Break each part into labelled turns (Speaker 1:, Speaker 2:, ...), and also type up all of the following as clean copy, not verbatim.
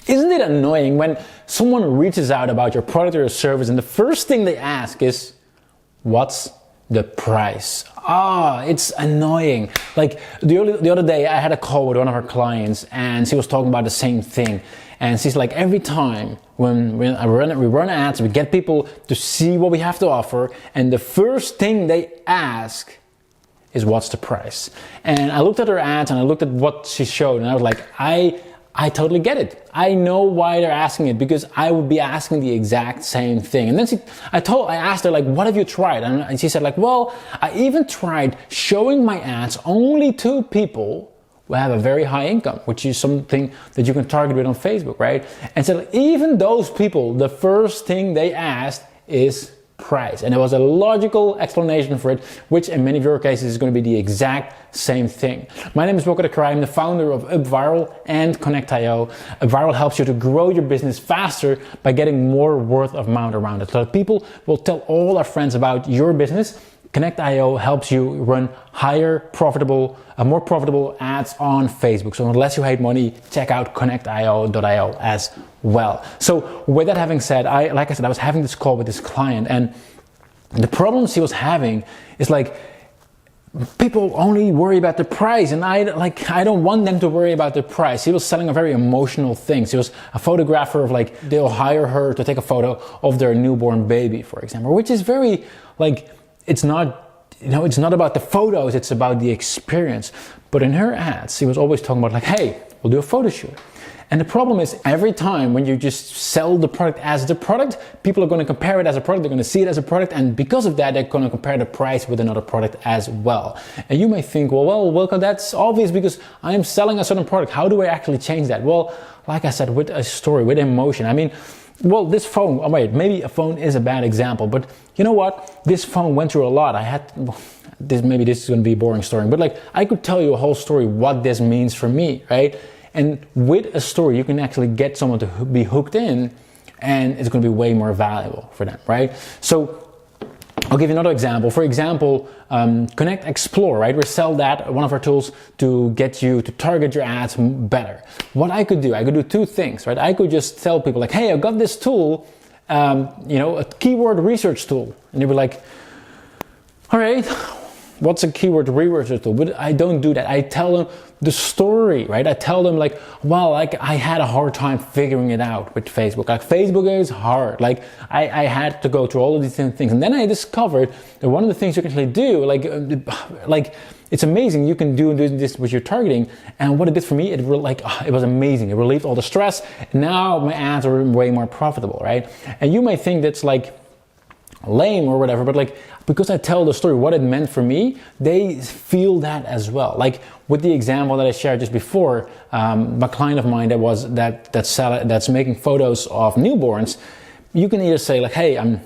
Speaker 1: Isn't it annoying when someone reaches out about your product or your service and the first thing they ask is, what's the price? It's annoying. Like the other day I had a call with one of our clients and she was talking about the same thing. And she's like, every time when we run ads, we get people to see what we have to offer, and the first thing they ask is, what's the price? And I looked at her ads and I looked at what she showed and I was like, I totally get it. I know why they're asking it, because I would be asking the exact same thing. And then I asked her, like, what have you tried? And she said, like, well, I even tried showing my ads only to people who have a very high income, which is something that you can target with on Facebook, right? And so even those people, the first thing they asked is price. And there was a logical explanation for it, which in many of your cases is going to be the exact same thing. My name is Wilco Kreij. I'm the founder of UpViral and Connectio. UpViral helps you to grow your business faster by getting more word of mouth around it, so that people will tell all their friends about your business. Connectio helps you run more profitable ads on Facebook. So unless you hate money, check out connectio.io as well. So with that having said, like I said, I was having this call with this client, and the problems he was having is like, people only worry about the price, and I don't want them to worry about the price. He was selling a very emotional thing. He was a photographer of, like, they'll hire her to take a photo of their newborn baby, for example, which is very, like, it's not about the photos, it's about the experience. But in her ads, she was always talking about, like, hey, we'll do a photo shoot. And the problem is, every time when you just sell the product as the product, people are going to compare it as a product, they're going to see it as a product, and because of that, they're going to compare the price with another product as well. And you may think, well, Wilco, that's obvious because I'm selling a certain product. How do I actually change that? Well, like I said, with a story, with emotion. I mean, well, this phone, maybe a phone is a bad example, but you know what? This phone went through a lot. Maybe this is going to be a boring story, but like, I could tell you a whole story what this means for me, right? And with a story, you can actually get someone to be hooked in, and it's going to be way more valuable for them, right? So I'll give you another example. For example, Connect Explore, right? We sell that, one of our tools to get you to target your ads better. What I could do two things, right? I could just tell people, like, hey, I've got this tool, a keyword research tool. And you'll be like, all right, what's a keyword research tool? But I don't do that. I tell them the story, right? I tell them, like, well, like, I had a hard time figuring it out with Facebook. Like, Facebook is hard. Like, I had to go through all of these different things. And then I discovered that one of the things you can actually do, like it's amazing. You can do this with your targeting. And what it did for me, it was amazing. It relieved all the stress. Now my ads are way more profitable, right? And you may think that's like lame or whatever, but like, because I tell the story, what it meant for me, they feel that as well. Like with the example that I shared just before, a client of mine that's making photos of newborns. You can either say, like, hey, I'm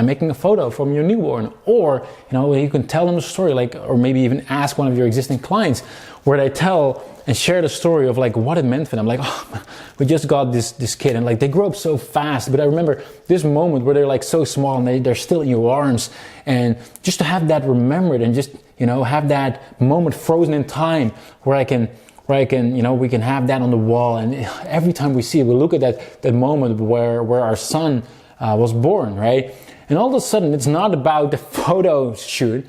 Speaker 1: making a photo from your newborn, or you can tell them a story, like, or maybe even ask one of your existing clients where they tell and share the story of, like, what it meant for them. Like, oh, we just got this kid, and like, they grew up so fast, but I remember this moment where they're like so small and they're still in your arms, and just to have that remembered and just have that moment frozen in time where we can have that on the wall, and every time we see it, we look at that moment where our son was born, right? And all of a sudden, it's not about the photo shoot,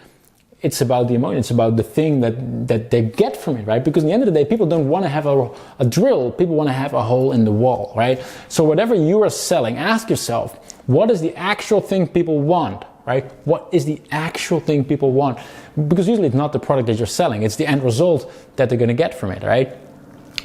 Speaker 1: it's about the emotion, it's about the thing that they get from it, right? Because at the end of the day, people don't want to have a drill, people want to have a hole in the wall, right? So whatever you are selling, ask yourself, what is the actual thing people want, right? What is the actual thing people want? Because usually it's not the product that you're selling, it's the end result that they're going to get from it, right?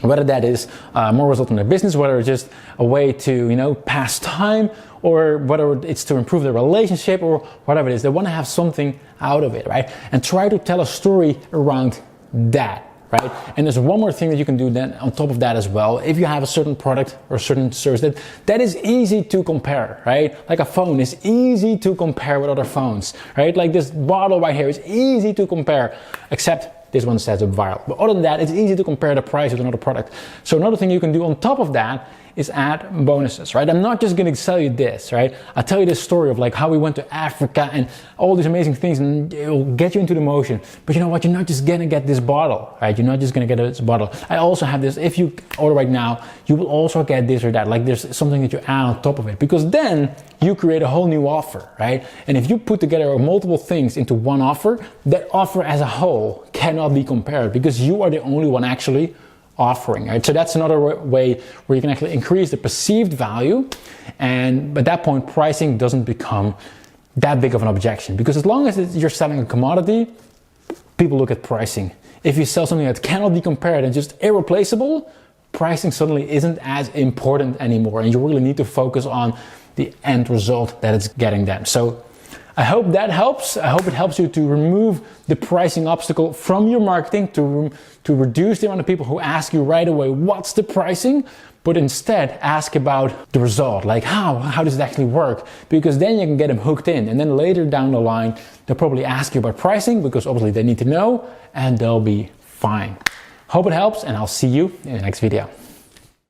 Speaker 1: Whether that is more result in their business, whether it's just a way to, pass time, or whether it's to improve their relationship, or whatever it is, they want to have something out of it, right? And try to tell a story around that, right? And there's one more thing that you can do then on top of that as well. If you have a certain product or a certain service that is easy to compare, right? Like a phone is easy to compare with other phones, right? Like this bottle right here is easy to compare, except this one says UpViral. But other than that, it's easy to compare the price with another product. So another thing you can do on top of that is add bonuses, right? I'm not just gonna sell you this, right? I'll tell you this story of like how we went to Africa and all these amazing things, and it will get you into the motion. But you know what? You're not just gonna get this bottle, right? You're not just gonna get this bottle. I also have this. If you order right now, you will also get this or that. Like there's something that you add on top of it, because then you create a whole new offer, right? And if you put together multiple things into one offer, that offer as a whole cannot be compared because you are the only one actually offering, right? So that's another way where you can actually increase the perceived value, and at that point pricing doesn't become that big of an objection, because as long as you're selling a commodity, people look at pricing. If you sell something that cannot be compared and just irreplaceable, pricing suddenly isn't as important anymore, and you really need to focus on the end result that it's getting them. So I hope that helps. I hope it helps you to remove the pricing obstacle from your marketing, to reduce the amount of people who ask you right away, what's the pricing? But instead ask about the result, like how does it actually work? Because then you can get them hooked in, and then later down the line, they'll probably ask you about pricing because obviously they need to know, and they'll be fine. Hope it helps, and I'll see you in the next video.